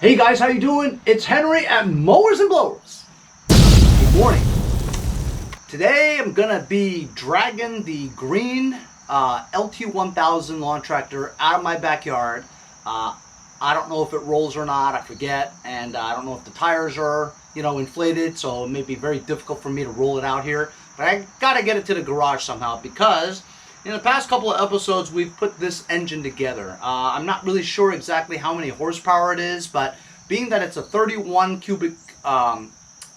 Hey guys, how you doing? It's Henry at Mowers and Blowers. Good morning. Today I'm gonna be dragging the green LT1000 lawn tractor out of my backyard. I don't know if it rolls or not, I forget, and I don't know if the tires are, inflated, so it may be very difficult for me to roll it out here. But I gotta get it to the garage somehow because in the past couple of episodes we've put this engine together. I'm not really sure exactly how many horsepower it is, but being that it's a 31 cubic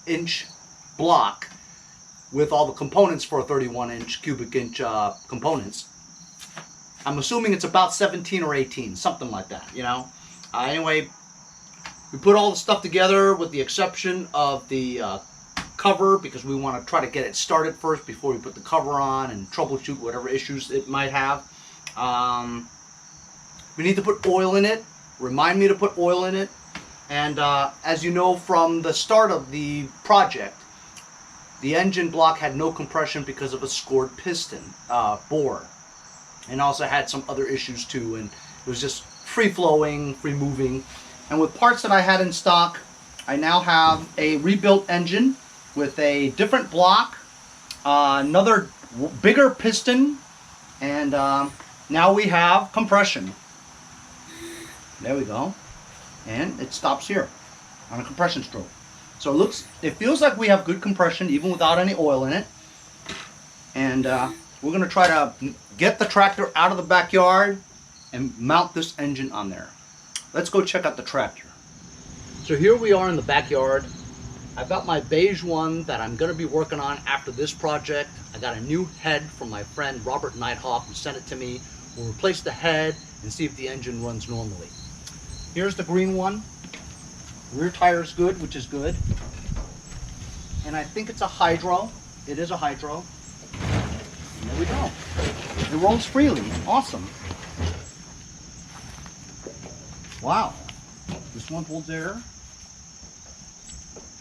inch block with all the components for a 31 cubic inch components, I'm assuming it's about 17 or 18, something like that, Anyway, we put all the stuff together with the exception of the cover because we want to try to get it started first before we put the cover on and troubleshoot whatever issues it might have. We need to put oil in it. Remind me to put oil in it. And as you know from the start of the project, the engine block had no compression because of a scored piston bore, and also had some other issues too, and it was just free flowing, free moving. And with parts that I had in stock, I now have a rebuilt engine with a different block, another bigger piston, and now we have compression. There we go. And it stops here on a compression stroke. So it feels like we have good compression even without any oil in it. And we're going to try to get the tractor out of the backyard and mount this engine on there. Let's go check out the tractor. So here we are in the backyard. I've got my beige one that I'm going to be working on after this project. I got a new head from my friend Robert Nighthawk who sent it to me. We'll replace the head and see if the engine runs normally. Here's the green one. Rear tire is good, which is good. And I think it's a hydro. It is a hydro. And there we go. It rolls freely. Awesome. Wow. This one holds air.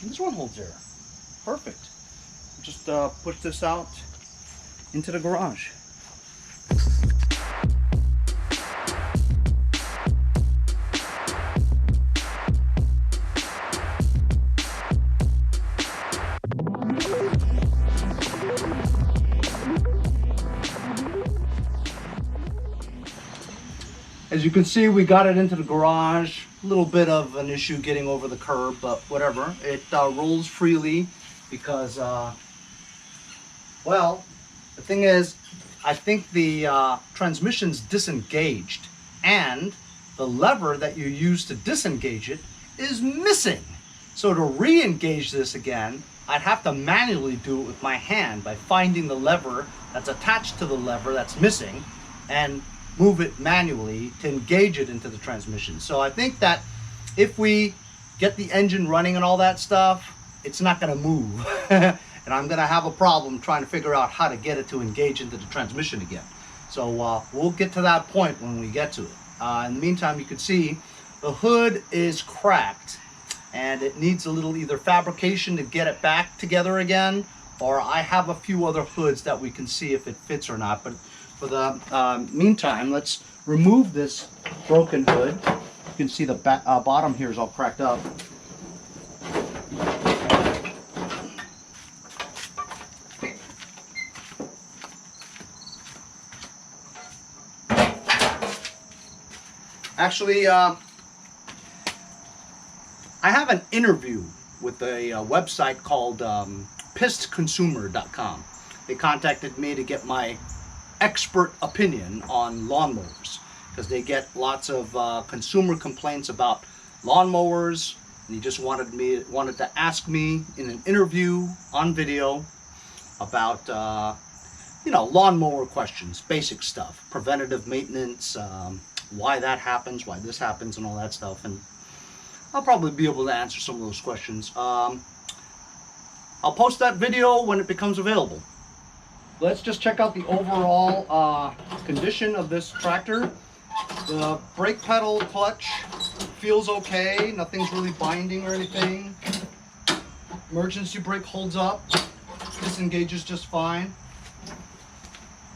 And this one holds air. Perfect. Just push this out into the garage. As you can see, we got it into the garage. A little bit of an issue getting over the curb, but whatever. It rolls freely because, well, the thing is, I think the transmission's disengaged, and the lever that you use to disengage it is missing. So to re-engage this again, I'd have to manually do it with my hand by finding the lever that's attached to the lever that's missing and move it manually to engage it into the transmission. So I think that if we get the engine running and all that stuff, it's not going to move. And I'm going to have a problem trying to figure out how to get it to engage into the transmission again. So we'll get to that point when we get to it. In the meantime, you can see the hood is cracked and it needs a little either fabrication to get it back together again, or I have a few other hoods that we can see if it fits or not. But for the meantime, let's remove this broken hood. You can see the bottom here is all cracked up. Actually, I have an interview with a website called pissedconsumer.com. They contacted me to get my expert opinion on lawnmowers because they get lots of consumer complaints about lawnmowers, and he just wanted to ask me in an interview on video about lawnmower questions, basic stuff, preventative maintenance, why that happens, why this happens, and all that stuff. And I'll probably be able to answer some of those questions. I'll post that video when it becomes available. Let's just check out the overall condition of this tractor. The brake pedal clutch feels okay. Nothing's really binding or anything. Emergency brake holds up. Disengages just fine.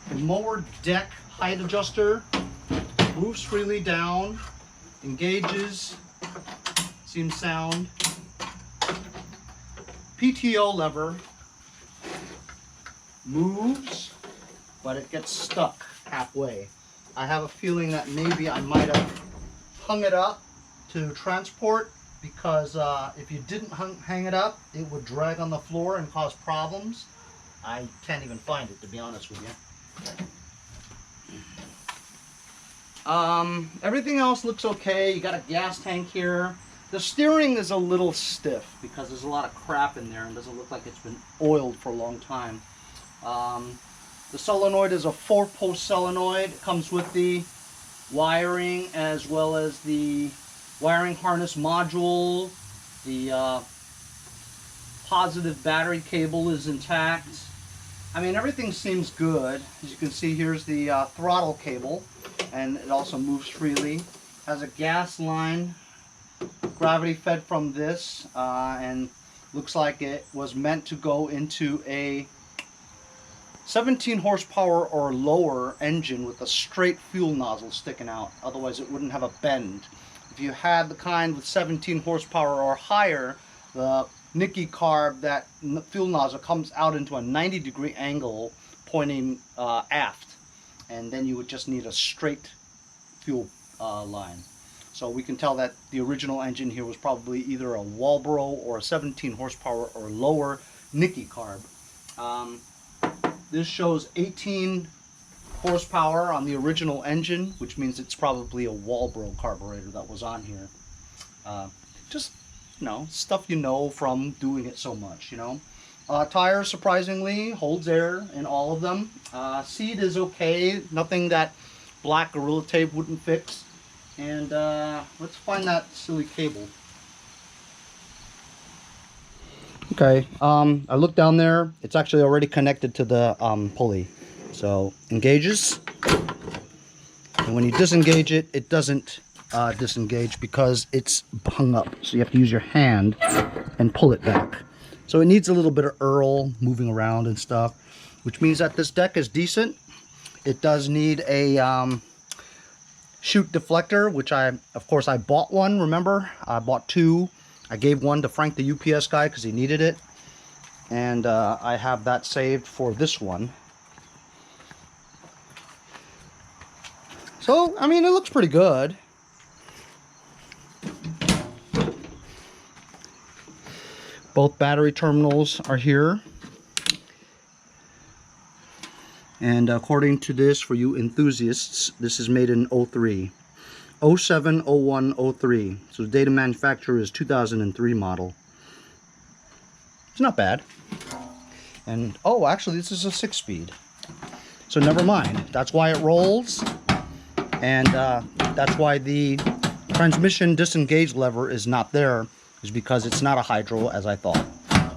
The mower deck height adjuster moves freely down, engages, seems sound. PTO lever moves, but it gets stuck halfway. I have a feeling that maybe I might have hung it up to transport, because if you didn't hang it up, it would drag on the floor and cause problems. I can't even find it, to be honest with you. Everything else looks okay. You got a gas tank here. The steering is a little stiff because there's a lot of crap in there and doesn't look like it's been oiled for a long time. The solenoid is a 4-post solenoid. It comes with the wiring as well as the wiring harness module. The positive battery cable is intact. I mean, everything seems good. As you can see, here's the throttle cable, and it also moves freely. Has a gas line, gravity fed from this, and looks like it was meant to go into a 17 horsepower or lower engine with a straight fuel nozzle sticking out. Otherwise, it wouldn't have a bend. If you had the kind with 17 horsepower or higher, the Nicky carb, that fuel nozzle comes out into a 90-degree angle pointing aft, and then you would just need a straight fuel line. So we can tell that the original engine here was probably either a Walbro or a 17 horsepower or lower Nicky carb. This shows 18 horsepower on the original engine, which means it's probably a Walbro carburetor that was on here. Just, you know, stuff you know from doing it so much, you know. Tires, surprisingly, holds air in all of them. Seat is okay, nothing that black Gorilla Tape wouldn't fix. And let's find that silly cable. Okay, I looked down there. It's actually already connected to the pulley. So, engages. And when you disengage it, it doesn't disengage because it's hung up. So you have to use your hand and pull it back. So it needs a little bit of Earl moving around and stuff, which means that this deck is decent. It does need a chute deflector, which of course I bought one, remember? I bought two. I gave one to Frank, the UPS guy, because he needed it. And I have that saved for this one. So, I mean, it looks pretty good. Both battery terminals are here. And according to this, for you enthusiasts, this is made in 03. 07, 01, 03. So the date of manufacture is 2003 model. It's not bad. And, oh, actually, this is a 6-speed. So never mind. That's why it rolls. And that's why the transmission disengage lever is not there, is because it's not a hydro as I thought. I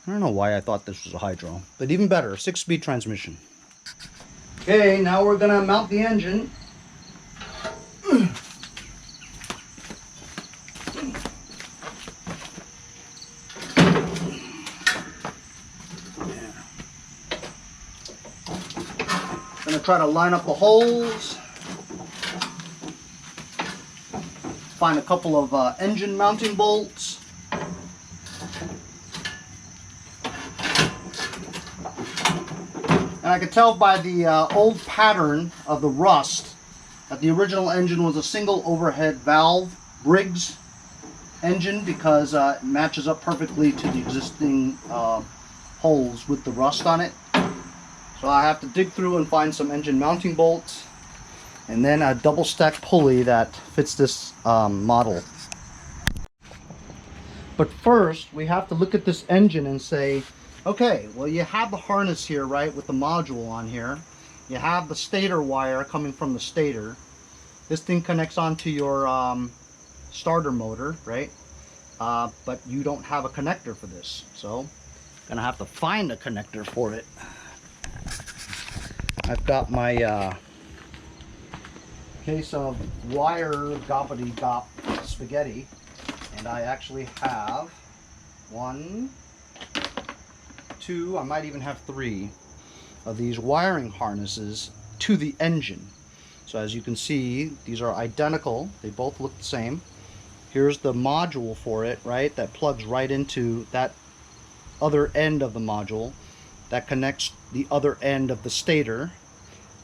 don't know why I thought this was a hydro, but even better, 6-speed transmission. Okay, now we're gonna mount the engine. Gonna try to line up the holes. Find a couple of engine mounting bolts. And I could tell by the old pattern of the rust that the original engine was a single overhead valve Briggs engine, because it matches up perfectly to the existing holes with the rust on it. So I have to dig through and find some engine mounting bolts, and then a double stack pulley that fits this model. But first, we have to look at this engine and say, okay, well, you have the harness here, right, with the module on here. You have the stator wire coming from the stator. This thing connects onto your starter motor, right? But you don't have a connector for this, so gonna have to find a connector for it. I've got my case of wire gobbity-gop spaghetti, and I actually have 1, 2, I might even have 3 of these wiring harnesses to the engine. So as you can see, these are identical. They both look the same. Here's the module for it, right? That plugs right into that other end of the module. That connects the other end of the stator.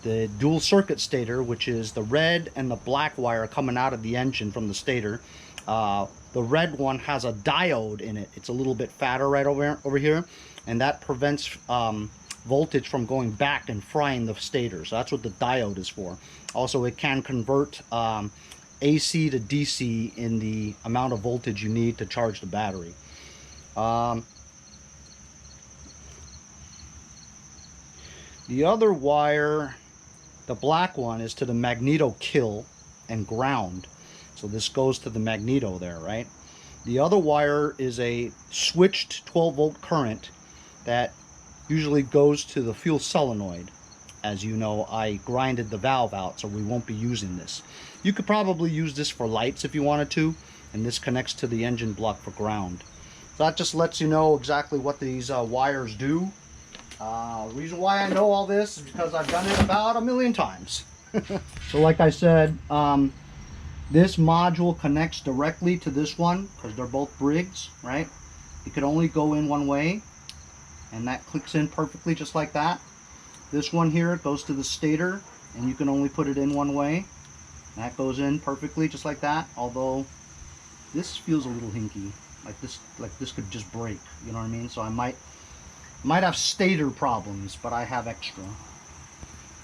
The dual circuit stator, which is the red and the black wire coming out of the engine from the stator. The red one has a diode in it. It's a little bit fatter right over here, and that prevents voltage from going back and frying the stator. So that's what the diode is for. Also, it can convert AC to DC in the amount of voltage you need to charge the battery. The other wire, the black one, is to the magneto kill and ground. So this goes to the magneto there, right? The other wire is a switched 12 volt current that usually goes to the fuel solenoid. As you know, I grinded the valve out, so we won't be using this. You could probably use this for lights if you wanted to, and this connects to the engine block for ground. So that just lets you know exactly what these wires do. The reason why I know all this is because I've done it about 1,000,000 times. So like I said, this module connects directly to this one because they're both Briggs, right? It could only go in one way, and that clicks in perfectly just like that. This one here goes to the stator, and you can only put it in one way. That goes in perfectly just like that, although this feels a little hinky. Like this could just break, you know what I mean? So I might have stator problems, but I have extra.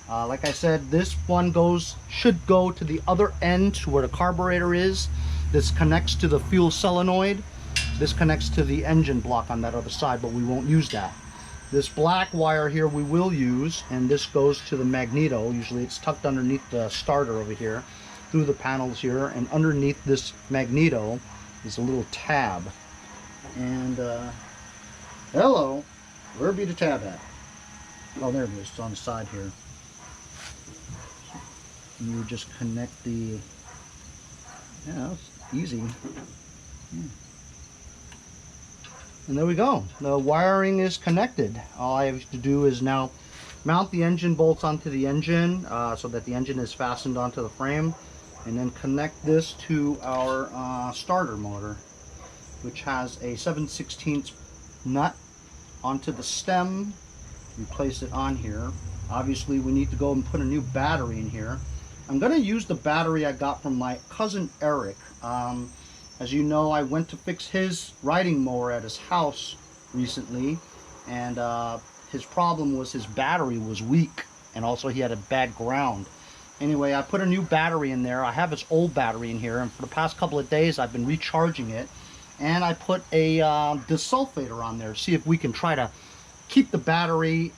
Like I said, this one should go to the other end to where the carburetor is. This connects to the fuel solenoid. This connects to the engine block on that other side, but we won't use that. This black wire here we will use, and this goes to the magneto. Usually it's tucked underneath the starter over here, through the panels here, and underneath this magneto is a little tab. And hello, where be the tab at? Oh, there it is. It's on the side here. You just connect the, yeah, it's easy. Yeah. And there we go. The wiring is connected. All I have to do is now mount the engine bolts onto the engine so that the engine is fastened onto the frame, and then connect this to our starter motor, which has a 7/16 nut onto the stem. We place it on here. Obviously we need to go and put a new battery in here. I'm going to use the battery I got from my cousin Eric. As you know, I went to fix his riding mower at his house recently, and his problem was his battery was weak, and also he had a bad ground. Anyway, I put a new battery in there. I have his old battery in here, and for the past couple of days I've been recharging it, and I put a desulfator on there to see if we can try to keep the battery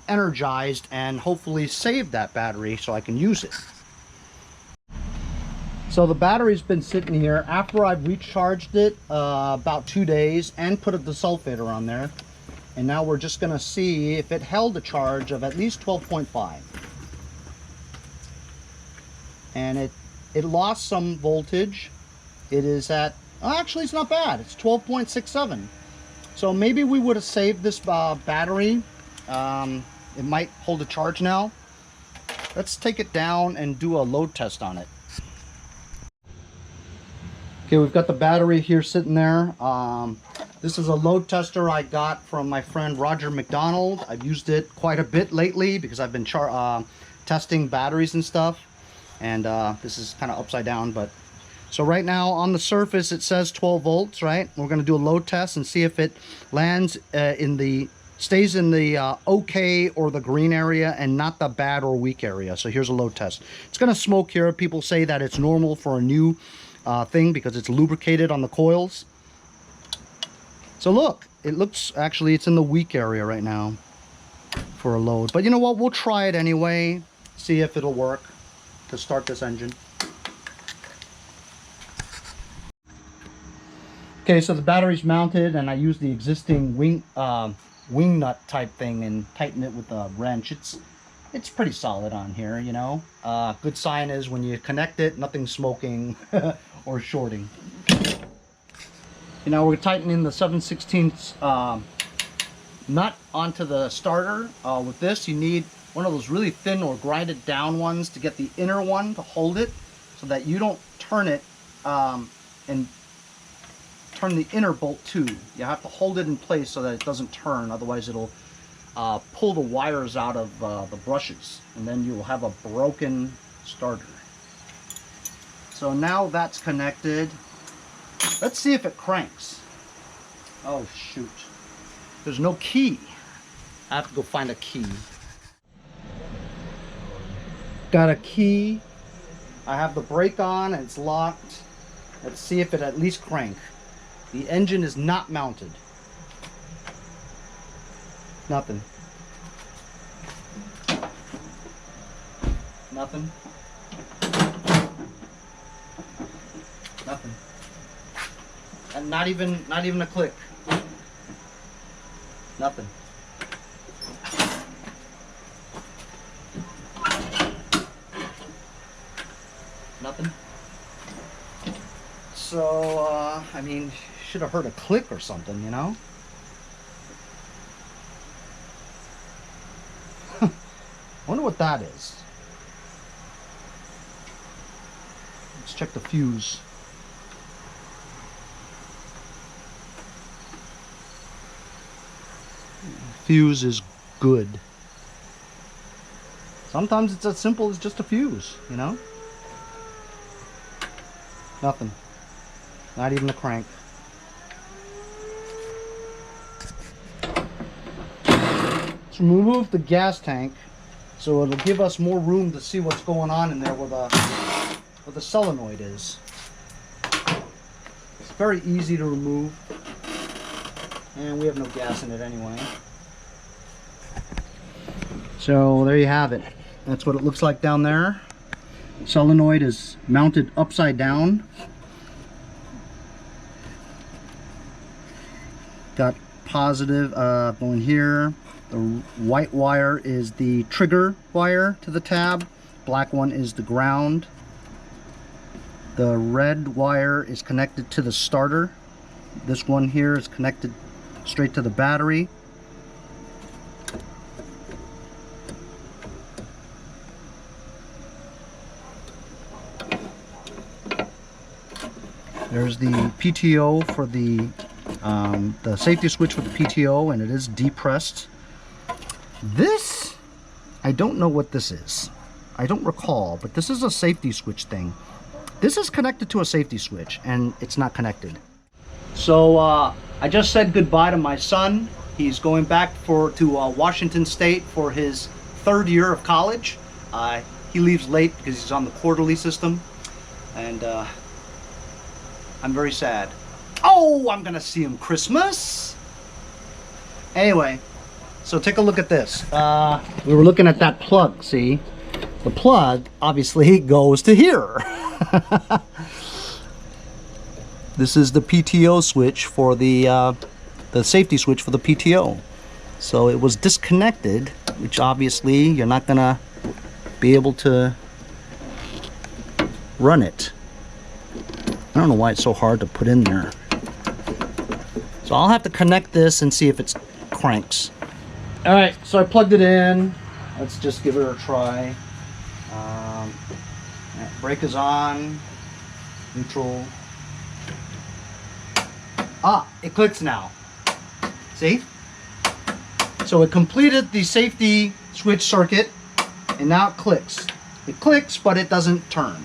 energized and hopefully save that battery so I can use it. So the battery's been sitting here after I've recharged it about 2 days and put a desulfator on there. And now we're just going to see if it held a charge of at least 12.5. And it lost some voltage. It is at, actually it's not bad. It's 12.67. So maybe we would have saved this battery. It might hold a charge now. Let's take it down and do a load test on it. Okay, we've got the battery here sitting there. This is a load tester I got from my friend Roger McDonald. I've used it quite a bit lately because I've been testing batteries and stuff. And this is kind of upside down, but so right now on the surface it says 12 volts, right? We're going to do a load test and see if it lands stays in the okay or the green area and not the bad or weak area. So here's a load test. It's going to smoke here. People say that it's normal for a new thing because it's lubricated on the coils. So look, it looks, actually it's in the weak area right now for a load. But you know what? We'll try it anyway, see if it'll work to start this engine. Okay, so the battery's mounted, and I use the existing wing nut type thing and tighten it with a wrench. It's pretty solid on here, you know. Good sign is when you connect it, nothing's smoking or shorting. You know, we're tightening the 7/16 nut onto the starter. With this, you need one of those really thin or grinded down ones to get the inner one to hold it so that you don't turn it and turn the inner bolt too. You have to hold it in place so that it doesn't turn, otherwise it'll pull the wires out of the brushes, and then you'll have a broken starter. So now that's connected. Let's see if it cranks. Oh shoot, there's no key. I have to go find a key. Got a key. I have the brake on and it's locked. Let's see if it at least crank. The engine is not mounted. Nothing. Nothing. Nothing. And not even a click. Nothing. Nothing. So, I mean, should have heard a click or something, you know? Wonder what that is. Let's check the fuse. Fuse is good. Sometimes it's as simple as just a fuse, you know? Nothing. Not even a crank. Let's remove the gas tank so it'll give us more room to see what's going on in there where the solenoid is. It's very easy to remove. And we have no gas in it anyway. So there you have it. That's what it looks like down there. Solenoid is mounted upside down. Got positive going here. The white wire is the trigger wire to the tab. Black one is the ground. The red wire is connected to the starter. This one here is connected straight to the battery. There's the PTO for the safety switch for the PTO, and it is depressed. This, I don't know what this is. I don't recall, but this is a safety switch thing. This is connected to a safety switch, and it's not connected. So I just said goodbye to my son. He's going back to Washington State for his 3rd year of college. He leaves late because he's on the quarterly system, and I'm very sad. Oh, I'm gonna see him Christmas. Anyway, so take a look at this. We were looking at that plug, see? The plug obviously goes to here. This is the PTO switch for the safety switch for the PTO. So it was disconnected, which obviously you're not gonna be able to run it. I don't know why it's so hard to put in there. So I'll have to connect this and see if it cranks. All right, so I plugged it in. Let's just give it a try. Brake is on, neutral. Ah, it clicks now. See? So it completed the safety switch circuit, and now it clicks. It clicks, but it doesn't turn.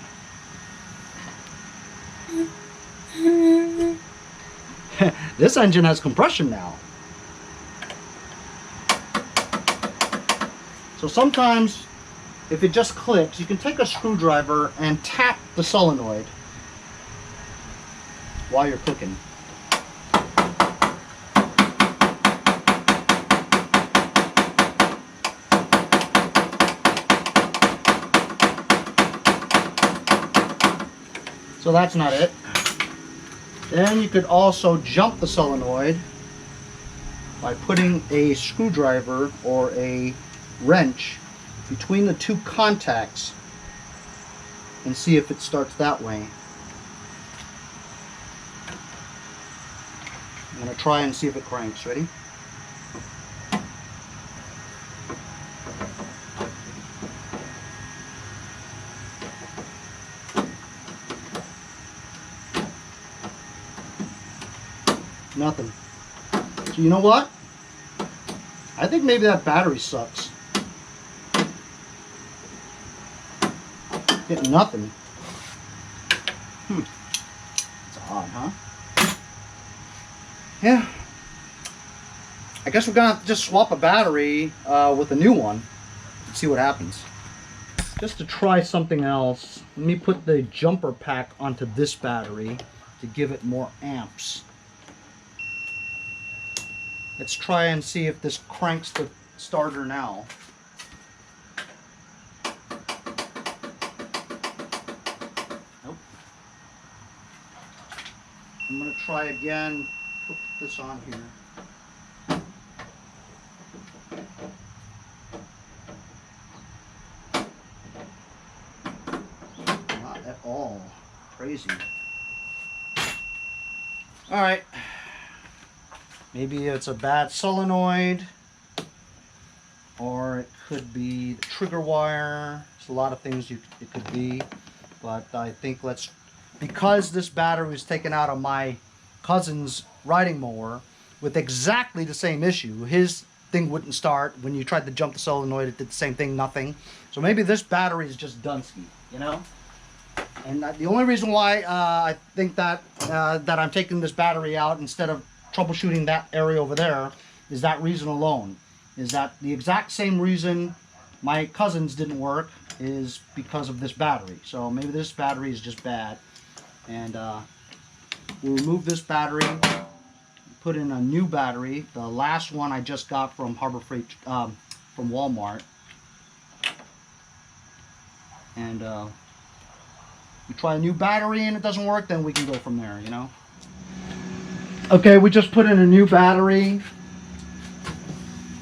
This engine has compression now. So sometimes, if it just clicks, you can take a screwdriver and tap the solenoid while you're cooking. So that's not it. Then you could also jump the solenoid by putting a screwdriver or a wrench between the two contacts and see if it starts that way. I'm going to try and see if it cranks. Ready? Nothing. So you know what? I think maybe that battery sucks. Getting nothing. It's odd, huh? Yeah. I guess we're gonna have to just swap a battery with a new one and see what happens. Just to try something else, let me put the jumper pack onto this battery to give it more amps. Let's try and see if this cranks the starter now. Nope. I'm going to try again, put this on here. Not at all. Crazy. Alright. Maybe it's a bad solenoid, or it could be the trigger wire. There's a lot of things it could be, but I think because this battery was taken out of my cousin's riding mower with exactly the same issue. His thing wouldn't start. When you tried to jump the solenoid, it did the same thing, nothing. So maybe this battery is just DONESKI, you know? And the only reason why I think that I'm taking this battery out instead of troubleshooting that area over there is that reason alone. Is that the exact same reason my cousin's didn't work is because of this battery. So maybe this battery is just bad. And we'll remove this battery, put in a new battery. The last one I just got from Harbor Freight, from Walmart. And we try a new battery and it doesn't work, then we can go from there, you know? Okay, we just put in a new battery.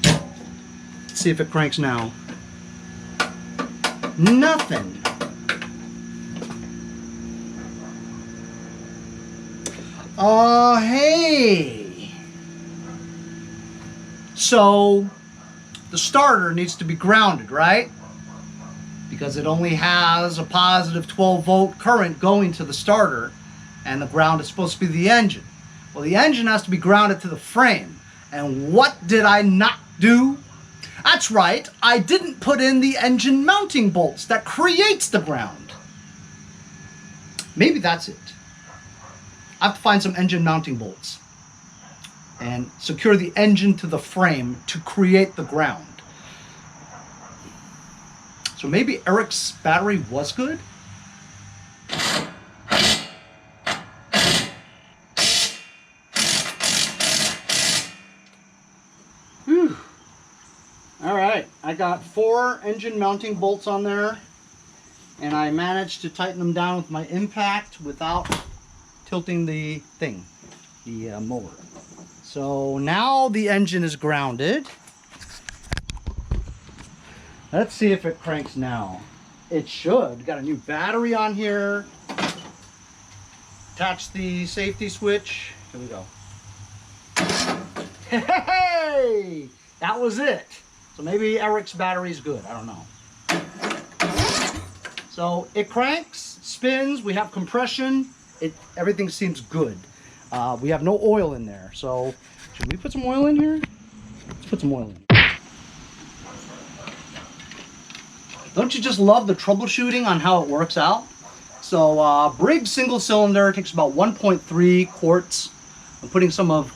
Let's see if it cranks now. Nothing. Hey. So the starter needs to be grounded, right? Because it only has a positive 12-volt current going to the starter, and the ground is supposed to be the engine. Well, the engine has to be grounded to the frame. And what did I not do? That's right, I didn't put in the engine mounting bolts that creates the ground. Maybe that's it. I have to find some engine mounting bolts and secure the engine to the frame to create the ground. So maybe Eric's battery was good? Whew. All right, I got 4 engine mounting bolts on there, and I managed to tighten them down with my impact without tilting the thing, the mower. So now the engine is grounded. Let's see if it cranks now. It should. Got a new battery on here. Attach the safety switch. Here we go. Hey! That was it. So maybe Eric's battery is good. I don't know. So it cranks, spins. We have compression. Everything seems good. We have no oil in there. So should we put some oil in here? Let's put some oil in. Don't you just love the troubleshooting on how it works out? So Briggs single cylinder takes about 1.3 quarts. I'm putting some of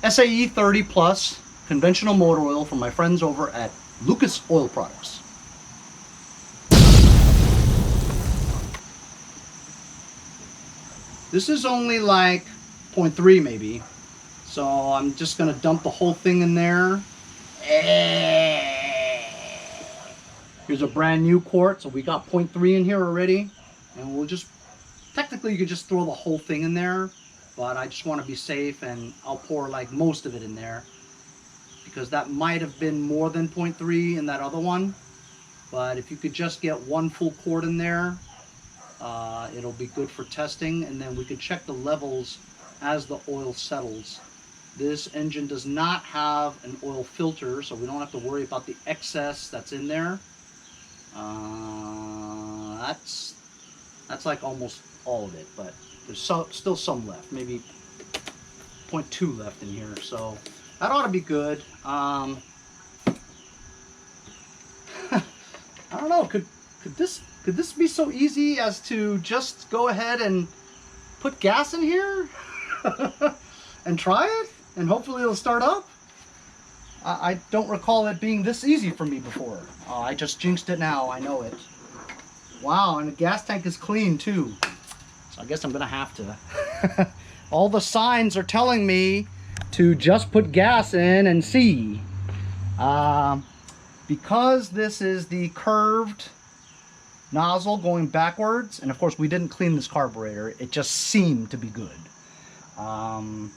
SAE 30 plus conventional motor oil from my friends over at Lucas Oil Products. This is only like 0.3 maybe. So I'm just gonna dump the whole thing in there. Here's a brand new quart, so we got 0.3 in here already. And we'll just, technically you could just throw the whole thing in there, but I just want to be safe and I'll pour like most of it in there. Because that might have been more than 0.3 in that other one. But if you could just get 1 full quart in there, it'll be good for testing, and then we can check the levels as the oil settles. This engine does not have an oil filter, so we don't have to worry about the excess that's in there. That's like almost all of it, but there's still some left. Maybe 6.2 left in here, so that ought to be good. I don't know, could this be so easy as to just go ahead and put gas in here and try it, and hopefully it'll start up? I don't recall it being this easy for me before. Oh, I just jinxed it now, I know it. Wow, and the gas tank is clean too. So I guess I'm gonna have to. All the signs are telling me to just put gas in and see. Because this is the curved nozzle going backwards, and of course we didn't clean this carburetor, it just seemed to be good. I'm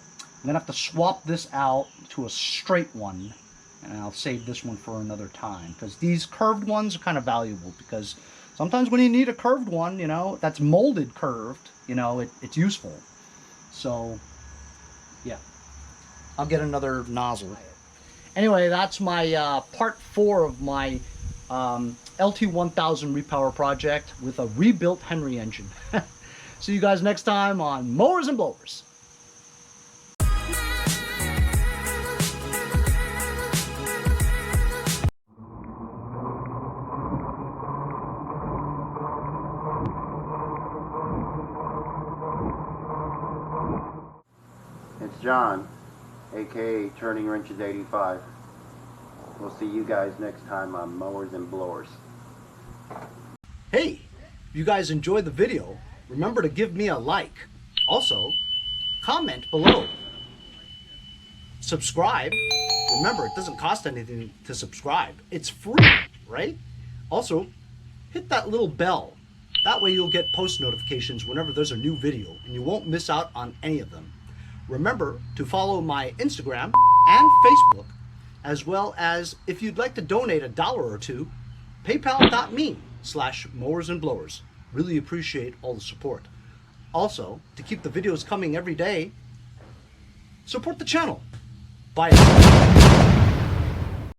gonna have to swap this out to a straight one, and I'll save this one for another time, because these curved ones are kind of valuable, because sometimes when you need a curved one, you know, that's molded curved, you know, it's useful. So yeah, I'll get another nozzle. Anyway, that's my part 4 of my LT1000 repower project with a rebuilt Henry engine. See you guys next time on Mowers and Blowers. It's John, aka Turning Wrenches 85. We'll see you guys next time on Mowers and Blowers. Hey, if you guys enjoyed the video, remember to give me a like. Also, comment below. Subscribe. Remember, it doesn't cost anything to subscribe. It's free, right? Also, hit that little bell. That way you'll get post notifications whenever there's a new video, and you won't miss out on any of them. Remember to follow my Instagram and Facebook, as well as, if you'd like to donate $1 or $2, paypal.me/mowersandblowers. Really appreciate all the support. Also, to keep the videos coming every day, support the channel. Bye.